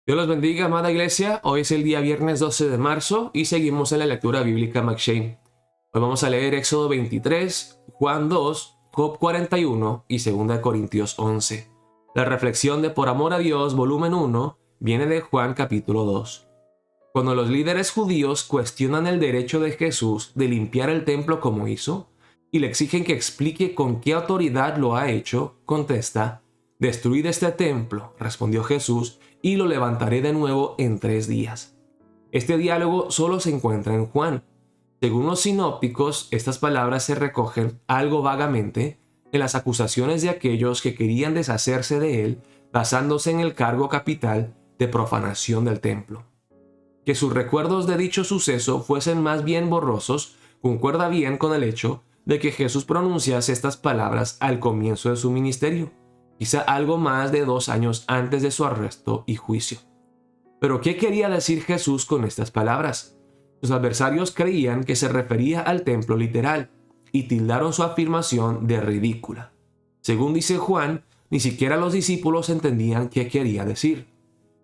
Dios los bendiga, amada iglesia. Hoy es el día viernes 12 de marzo y seguimos en la lectura bíblica McShane. Hoy vamos a leer Éxodo 23, Juan 2, Job 41 y 2 Corintios 11. La reflexión de Por amor a Dios, volumen 1, viene de Juan capítulo 2. Cuando los líderes judíos cuestionan el derecho de Jesús de limpiar el templo como hizo, y le exigen que explique con qué autoridad lo ha hecho, contesta: «Destruid este templo», respondió Jesús, «y lo levantaré de nuevo en 3 días». Este diálogo solo se encuentra en Juan. Según los sinópticos, estas palabras se recogen algo vagamente en las acusaciones de aquellos que querían deshacerse de él basándose en el cargo capital de profanación del templo. Que sus recuerdos de dicho suceso fuesen más bien borrosos concuerda bien con el hecho de que Jesús pronunciase estas palabras al comienzo de su ministerio, quizá algo más de 2 años antes de su arresto y juicio. Pero ¿qué quería decir Jesús con estas palabras? Sus adversarios creían que se refería al templo literal y tildaron su afirmación de ridícula. Según dice Juan, ni siquiera los discípulos entendían qué quería decir.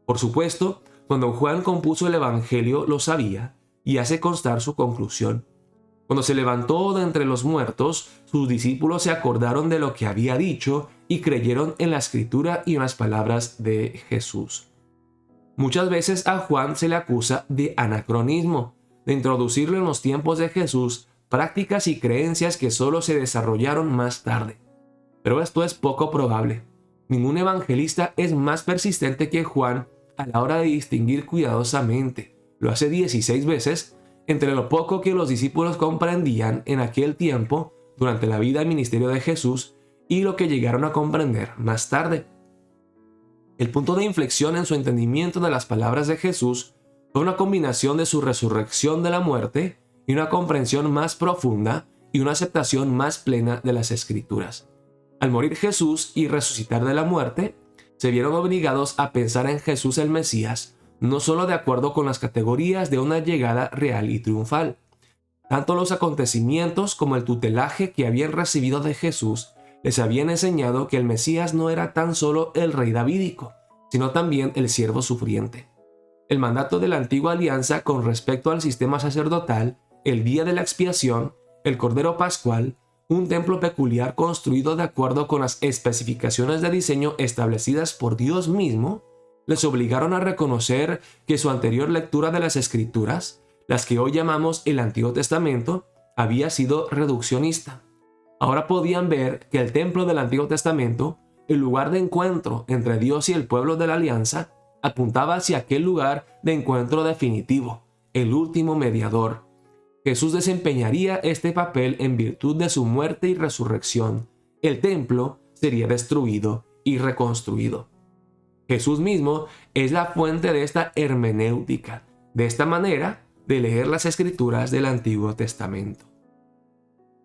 Por supuesto, cuando Juan compuso el Evangelio lo sabía y hace constar su conclusión. Cuando se levantó de entre los muertos, sus discípulos se acordaron de lo que había dicho y creyeron en la Escritura y en las palabras de Jesús. Muchas veces a Juan se le acusa de anacronismo, de introducirlo en los tiempos de Jesús prácticas y creencias que solo se desarrollaron más tarde. Pero esto es poco probable. Ningún evangelista es más persistente que Juan a la hora de distinguir cuidadosamente. Lo hace 16 veces entre lo poco que los discípulos comprendían en aquel tiempo durante la vida y ministerio de Jesús y lo que llegaron a comprender más tarde. El punto de inflexión en su entendimiento de las palabras de Jesús fue una combinación de su resurrección de la muerte y una comprensión más profunda y una aceptación más plena de las Escrituras. Al morir Jesús y resucitar de la muerte, se vieron obligados a pensar en Jesús el Mesías, no solo de acuerdo con las categorías de una llegada real y triunfal. Tanto los acontecimientos como el tutelaje que habían recibido de Jesús les habían enseñado que el Mesías no era tan solo el rey davídico, sino también el siervo sufriente. El mandato de la antigua alianza con respecto al sistema sacerdotal, el día de la expiación, el Cordero Pascual, un templo peculiar construido de acuerdo con las especificaciones de diseño establecidas por Dios mismo, les obligaron a reconocer que su anterior lectura de las Escrituras, las que hoy llamamos el Antiguo Testamento, había sido reduccionista. Ahora podían ver que el templo del Antiguo Testamento, el lugar de encuentro entre Dios y el pueblo de la alianza, apuntaba hacia aquel lugar de encuentro definitivo, el último mediador. Jesús desempeñaría este papel en virtud de su muerte y resurrección. El templo sería destruido y reconstruido. Jesús mismo es la fuente de esta hermenéutica, de esta manera de leer las Escrituras del Antiguo Testamento.